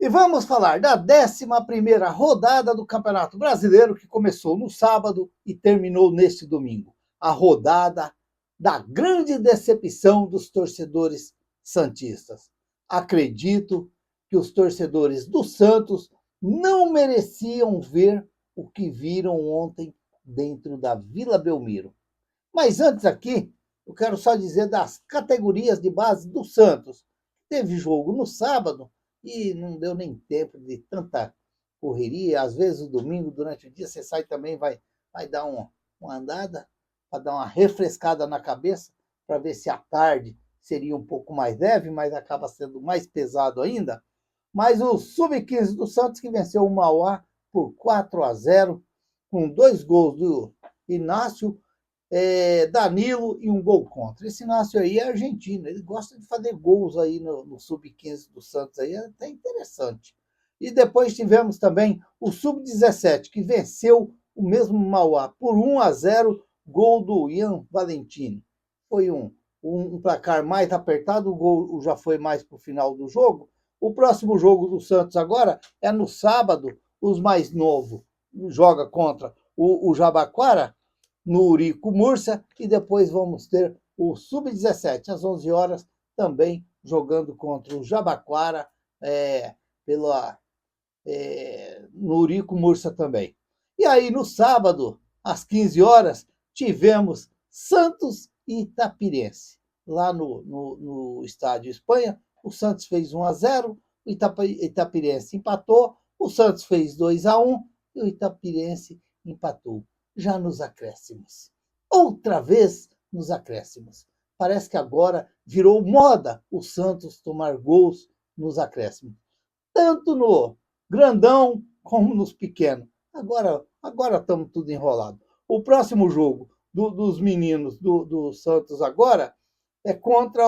E vamos falar da 11ª rodada do Campeonato Brasileiro, que começou no sábado e terminou neste domingo. A rodada da grande decepção dos torcedores santistas. Acredito que os torcedores do Santos não mereciam ver o que viram ontem dentro da Vila Belmiro. Mas antes aqui, eu quero só dizer das categorias de base do Santos. Teve jogo no sábado e não deu nem tempo de tanta correria. Às vezes, o domingo, durante o dia, você sai também, vai dar uma andada, para dar uma refrescada na cabeça, para ver se à tarde seria um pouco mais leve, mas acaba sendo mais pesado ainda. Mas o Sub-15 do Santos, que venceu o Mauá por 4-0, com 2 gols do Inácio, Danilo e um gol contra. Esse Inácio aí é argentino, ele gosta de fazer gols aí no Sub-15 do Santos, aí é até interessante. E depois tivemos também o Sub-17, que venceu o mesmo Mauá por 1-0, gol do Ian Valentini. Foi um placar mais apertado, o gol já foi mais para o final do jogo. O próximo jogo do Santos agora é no sábado, os mais novos joga contra o Jabaquara, no Urico Mursa, e depois vamos ter o Sub-17, às 11 horas, também jogando contra o Jabaquara, no Urico Mursa também. E aí, no sábado, às 15 horas, tivemos Santos e Itapirense. Lá no Estádio Espanha, o Santos fez 1-0, o Itapirense empatou, o Santos fez 2-1 e o Itapirense empatou. Já nos acréscimos. Outra vez nos acréscimos. Parece que agora virou moda o Santos tomar gols nos acréscimos. Tanto no grandão como nos pequenos. Agora estamos tudo enrolado. O próximo jogo dos meninos do Santos agora é contra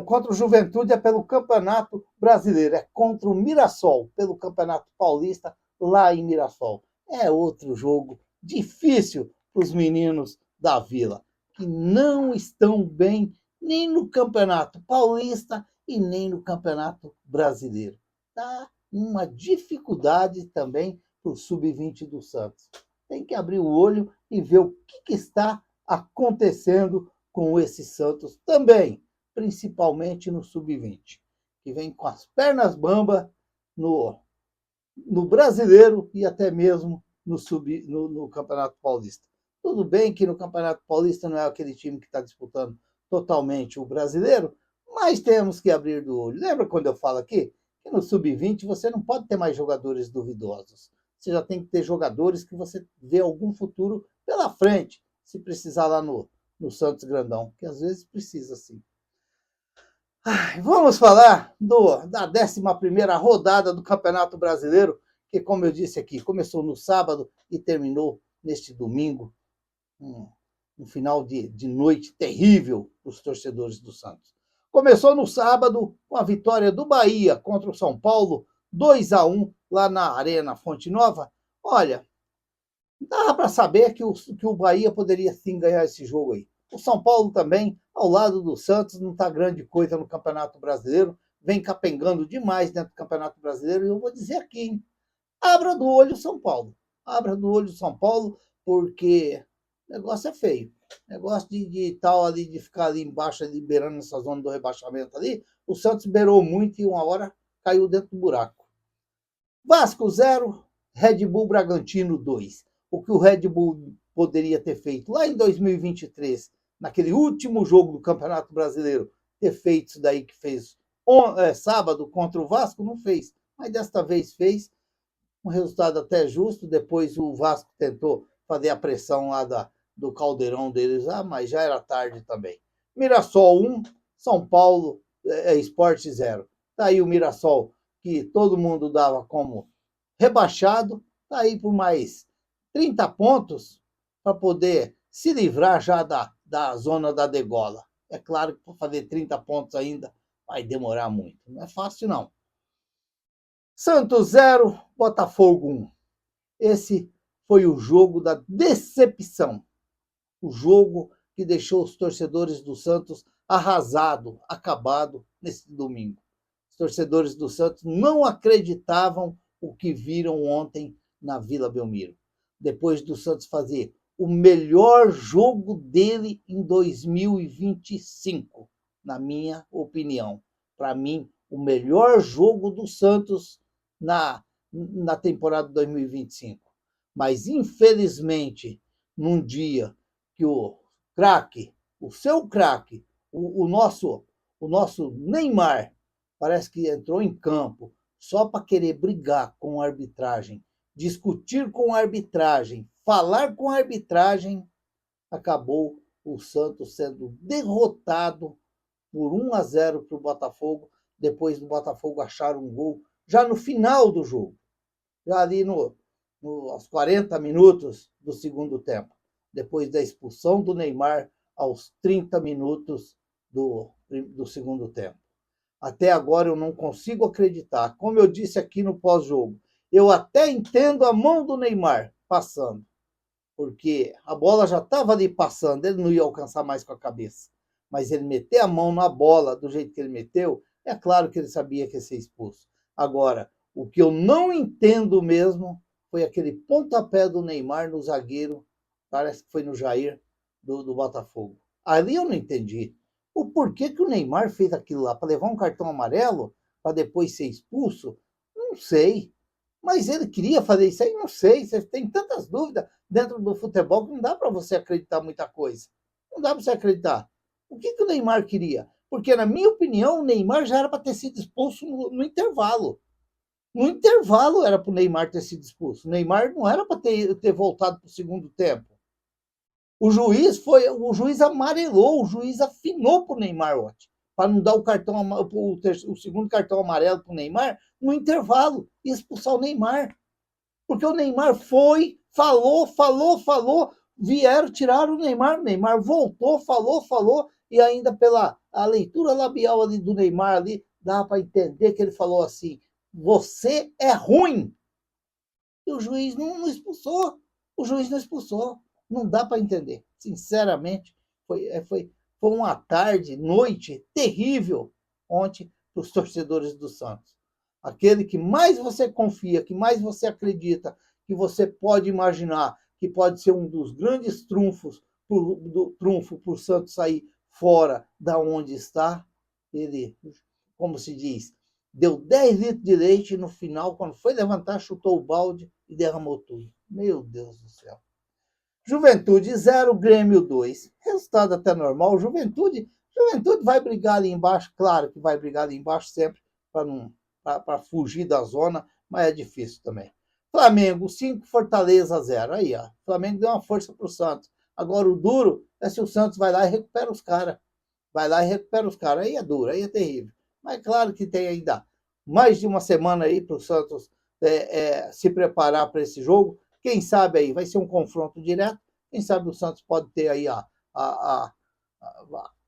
contra o Juventude, é pelo Campeonato Brasileiro. É contra o Mirassol, pelo Campeonato Paulista, lá em Mirassol. É outro jogo difícil para os meninos da Vila, que não estão bem nem no Campeonato Paulista e nem no Campeonato Brasileiro. Tá uma dificuldade também para o Sub-20 do Santos. Tem que abrir o olho e ver o que está acontecendo com esse Santos também, principalmente no Sub-20, que vem com as pernas bambas no Brasileiro e até mesmo no Campeonato Paulista. Tudo bem que no Campeonato Paulista não é aquele time que está disputando totalmente o Brasileiro, mas temos que abrir do olho. Lembra quando eu falo aqui que no Sub-20 você não pode ter mais jogadores duvidosos. Você já tem que ter jogadores que você vê algum futuro pela frente, se precisar lá no Santos Grandão, que às vezes precisa sim. Vamos falar da 11ª rodada do Campeonato Brasileiro, que, como eu disse aqui, começou no sábado e terminou neste domingo. Um final de noite terrível para os torcedores do Santos. Começou no sábado com a vitória do Bahia contra o São Paulo, 2-1, lá na Arena Fonte Nova. Olha, dava para saber que o Bahia poderia sim ganhar esse jogo aí. O São Paulo também, ao lado do Santos, não está grande coisa no Campeonato Brasileiro, vem capengando demais dentro do Campeonato Brasileiro, e eu vou dizer aqui, hein? Abra do olho São Paulo. Abra do olho São Paulo, porque o negócio é feio. O negócio de tal ali, de ficar ali embaixo, liberando essa zona do rebaixamento ali, o Santos beirou muito e uma hora caiu dentro do buraco. Vasco 0, Red Bull Bragantino 2. O que o Red Bull poderia ter feito lá em 2023, naquele último jogo do Campeonato Brasileiro, ter feito isso daí que fez sábado contra o Vasco, não fez. Mas desta vez fez. Um resultado até justo. Depois o Vasco tentou fazer a pressão lá do caldeirão deles, mas já era tarde também. Mirassol 1, São Paulo Sport 0. Tá aí o Mirassol, que todo mundo dava como rebaixado, tá aí por mais 30 pontos para poder se livrar já da zona da degola. É claro que para fazer 30 pontos ainda vai demorar muito. Não é fácil, não. Santos 0, Botafogo 1. Esse foi o jogo da decepção. O jogo que deixou os torcedores do Santos arrasado, acabado nesse domingo. Os torcedores do Santos não acreditavam o que viram ontem na Vila Belmiro. Depois do Santos fazer o melhor jogo dele em 2025, na minha opinião. Para mim, o melhor jogo do Santos na temporada de 2025. Mas, infelizmente, num dia que o craque, o seu craque, o nosso Neymar, parece que entrou em campo só para querer brigar com a arbitragem, discutir com a arbitragem, falar com a arbitragem, acabou o Santos sendo derrotado por 1-0 para o Botafogo, depois do Botafogo achar um gol já no final do jogo, já ali aos 40 minutos do segundo tempo, depois da expulsão do Neymar aos 30 minutos do segundo tempo. Até agora eu não consigo acreditar. Como eu disse aqui no pós-jogo, eu até entendo a mão do Neymar passando, porque a bola já estava ali passando, ele não ia alcançar mais com a cabeça. Mas ele meter a mão na bola do jeito que ele meteu, é claro que ele sabia que ia ser expulso. Agora, o que eu não entendo mesmo foi aquele pontapé do Neymar no zagueiro, parece que foi no Jair, do Botafogo. Ali eu não entendi. O porquê que o Neymar fez aquilo lá? Para levar um cartão amarelo? Para depois ser expulso? Não sei. Mas ele queria fazer isso aí? Não sei. Você tem tantas dúvidas dentro do futebol que não dá para você acreditar muita coisa. Não dá para você acreditar. O que o Neymar queria? Porque, na minha opinião, o Neymar já era para ter sido expulso no intervalo. No intervalo era para o Neymar ter sido expulso. O Neymar não era para ter voltado para o segundo tempo. O juiz amarelou, o juiz afinou para o Neymar ontem, para não dar o segundo cartão amarelo para o Neymar no intervalo e expulsar o Neymar. Porque o Neymar falou, vieram, tiraram o Neymar voltou, falou, e ainda pela a leitura labial ali do Neymar ali, dá para entender que ele falou assim: você é ruim. E o juiz não expulsou. O juiz não expulsou. Não dá para entender. Sinceramente, foi uma noite terrível ontem para os torcedores do Santos. Aquele que mais você confia, que mais você acredita, que você pode imaginar que pode ser um dos grandes trunfos para o Santos sair fora da onde está, ele, como se diz, deu 10 litros de leite e no final, quando foi levantar, chutou o balde e derramou tudo. Meu Deus do céu. Juventude 0, Grêmio 2. Resultado até normal. Juventude vai brigar ali embaixo, claro que vai brigar ali embaixo sempre para fugir da zona, mas é difícil também. Flamengo 5, Fortaleza 0. Aí, ó. Flamengo deu uma força para o Santos. Agora o duro é se o Santos vai lá e recupera os caras. Aí é duro, aí é terrível. Mas claro que tem ainda mais de uma semana aí para o Santos se preparar para esse jogo. Quem sabe aí vai ser um confronto direto. Quem sabe o Santos pode ter aí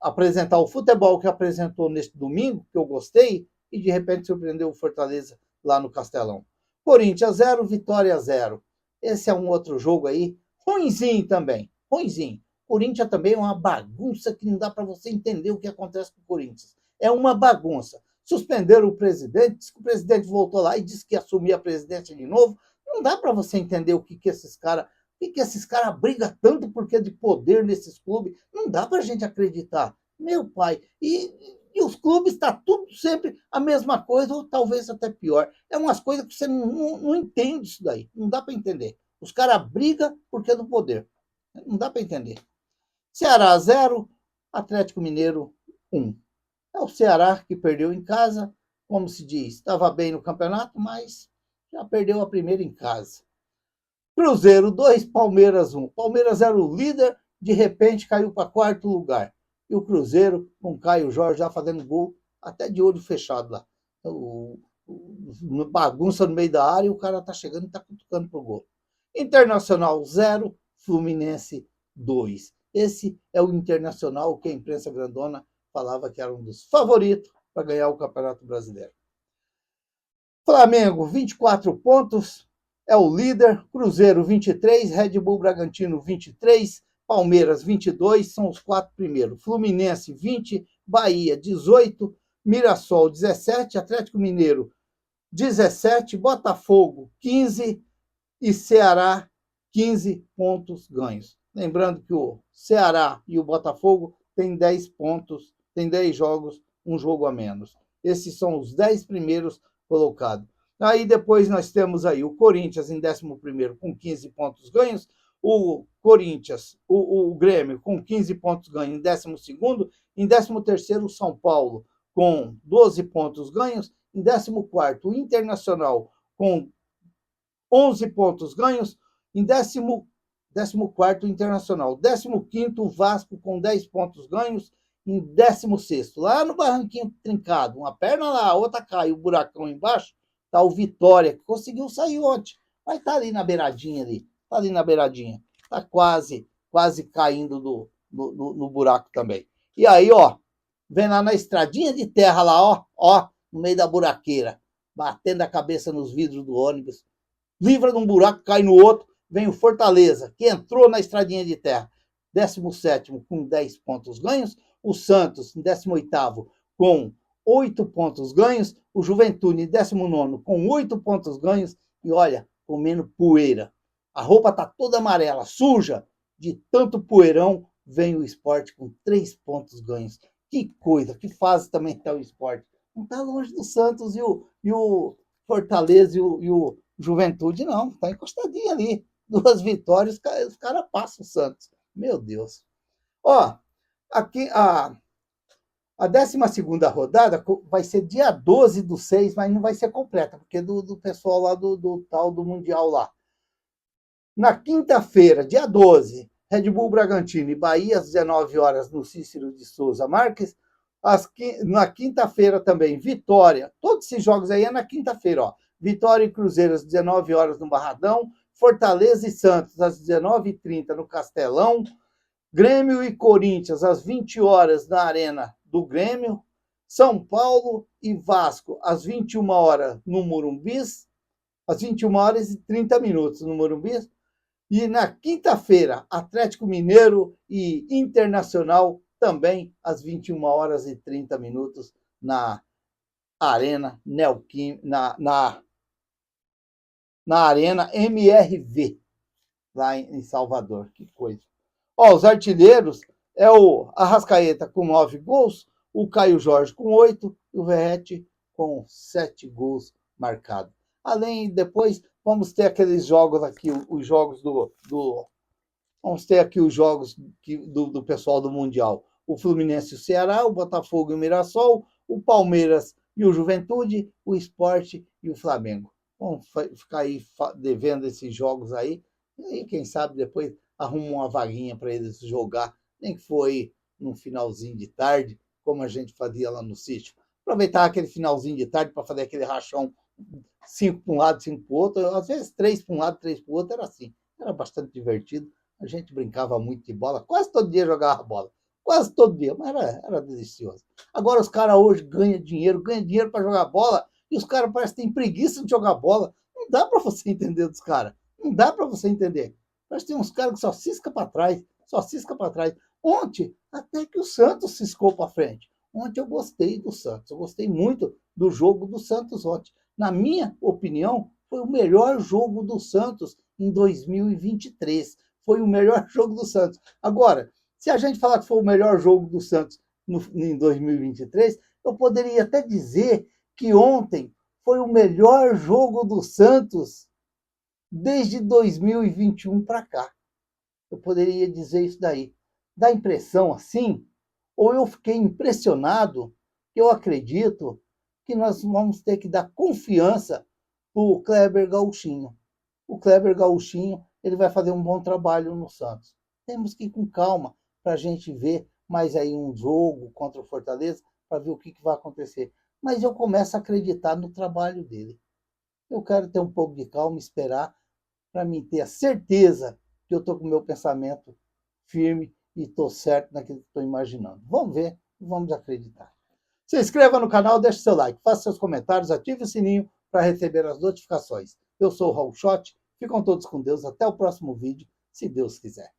apresentar o futebol que apresentou neste domingo, que eu gostei, e de repente surpreendeu o Fortaleza lá no Castelão. Corinthians 0, Vitória 0. Esse é um outro jogo aí, ruinzinho também, ruinzinho. Corinthians também é uma bagunça que não dá para você entender o que acontece com o Corinthians. É uma bagunça. Suspenderam o presidente, disse que o presidente voltou lá e disse que ia assumir a presidência de novo. Não dá para você entender o que esses caras brigam tanto porque de poder nesses clubes. Não dá para a gente acreditar. Meu pai. E os clubes está tudo sempre a mesma coisa, ou talvez até pior. É umas coisas que você não entende isso daí. Não dá para entender. Os caras brigam porque é do poder. Não dá para entender. Ceará 0, Atlético Mineiro 1. É o Ceará que perdeu em casa, como se diz, estava bem no campeonato, mas já perdeu a primeira em casa. Cruzeiro 2, Palmeiras 1. Palmeiras era o líder, de repente caiu para quarto lugar. E o Cruzeiro, com Caio Jorge já fazendo gol, até de olho fechado lá. Bagunça no meio da área e o cara tá chegando e tá cutucando pro gol. Internacional 0, Fluminense 2. Esse é o Internacional que a imprensa grandona falava que era um dos favoritos para ganhar o Campeonato Brasileiro. Flamengo, 24 pontos, é o líder. Cruzeiro, 23. Red Bull Bragantino, 23. Palmeiras, 22. São os 4 primeiros. Fluminense, 20. Bahia, 18. Mirassol 17, Atlético Mineiro 17, Botafogo 15 e Ceará 15 pontos ganhos. Lembrando que o Ceará e o Botafogo têm 10 pontos, têm 10 jogos, um jogo a menos. Esses são os 10 primeiros colocados. Aí depois nós temos aí o Corinthians em 11º com 15 pontos ganhos, o Corinthians, o Grêmio com 15 pontos ganhos em 12º, em 13º o São Paulo com 12 pontos ganhos, em 14º o Internacional com 11 pontos ganhos, em 14º o Internacional, 15º o Vasco com 10 pontos ganhos, em 16º, lá no Barranquinho Trincado, uma perna lá, a outra cai, o buracão embaixo, tá o Vitória, que conseguiu sair ontem, mas tá ali na beiradinha ali, tá ali na beiradinha, tá quase caindo no buraco também. E aí, ó, vem lá na estradinha de terra lá, ó, no meio da buraqueira, batendo a cabeça nos vidros do ônibus, livra de um buraco, cai no outro, vem o Fortaleza, que entrou na estradinha de terra, 17º com 10 pontos ganhos, o Santos em 18º com 8 pontos ganhos, o Juventude em 19º com 8 pontos ganhos, e olha, comendo poeira. A roupa tá toda amarela, suja, de tanto poeirão, vem o Sport com 3 pontos ganhos. Que coisa, que fase também está o Sport. Não está longe do Santos e o Fortaleza e o Juventude, não. Está encostadinho ali. 2 vitórias, os caras passam o Santos. Meu Deus. Ó, aqui a 12ª rodada vai ser dia 12/6, mas não vai ser completa, porque é do pessoal lá do tal do Mundial lá. Na quinta-feira, dia 12, Red Bull Bragantino e Bahia, às 19 horas, no Cícero de Souza Marques. Na quinta-feira também, Vitória. Todos esses jogos aí é na quinta-feira, ó. Vitória e Cruzeiro, às 19 horas, no Barradão. Fortaleza e Santos, às 19h30, no Castelão. Grêmio e Corinthians, às 20 horas, na Arena do Grêmio. São Paulo e Vasco, às 21 horas, no Morumbis. Às 21 horas e 30 minutos, no Morumbis. E na quinta-feira, Atlético Mineiro e Internacional, também às 21 horas e 30 minutos, na Arena Neoquímica, na Arena MRV, lá em Salvador. Que coisa. Ó, os artilheiros é o Arrascaeta com 9 gols, o Caio Jorge com 8 e o Verratti com 7 gols marcados. Além, depois, vamos ter aqueles jogos aqui, os jogos vamos ter aqui os jogos do pessoal do Mundial. O Fluminense e o Ceará, o Botafogo e o Mirassol, o Palmeiras e o Juventude, o Sport e o Flamengo. Vamos ficar aí devendo esses jogos aí, e aí, quem sabe, depois arruma uma vaguinha para eles jogar, nem que foi no finalzinho de tarde, como a gente fazia lá no sítio. Aproveitar aquele finalzinho de tarde para fazer aquele rachão, 5 para um lado, 5 para o outro, às vezes 3 para um lado, 3 para o outro, era assim. Era bastante divertido. A gente brincava muito de bola, quase todo dia jogava bola. Quase todo dia, mas era delicioso. Agora os caras hoje ganham dinheiro para jogar bola, e os caras parecem que têm preguiça de jogar bola. Não dá para você entender dos caras. Não dá para você entender. Mas tem uns caras que só cisca para trás, só cisca para trás. Ontem, até que o Santos ciscou para frente. Ontem eu gostei do Santos, eu gostei muito do jogo do Santos ontem. Na minha opinião, foi o melhor jogo do Santos em 2023. Foi o melhor jogo do Santos. Agora, se a gente falar que foi o melhor jogo do Santos em 2023, eu poderia até dizer que ontem foi o melhor jogo do Santos desde 2021 para cá. Eu poderia dizer isso daí. Dá impressão assim? Ou eu fiquei impressionado, que eu acredito que nós vamos ter que dar confiança para o Kleber Gauchinho. O Kleber Gauchinho, ele vai fazer um bom trabalho no Santos. Temos que ir com calma para a gente ver mais aí um jogo contra o Fortaleza, para ver o que vai acontecer. Mas eu começo a acreditar no trabalho dele. Eu quero ter um pouco de calma, esperar, para mim ter a certeza que eu estou com o meu pensamento firme e estou certo naquilo que estou imaginando. Vamos ver, vamos acreditar. Se inscreva no canal, deixe seu like, faça seus comentários, ative o sininho para receber as notificações. Eu sou o Raul Schott, ficam todos com Deus, até o próximo vídeo, se Deus quiser.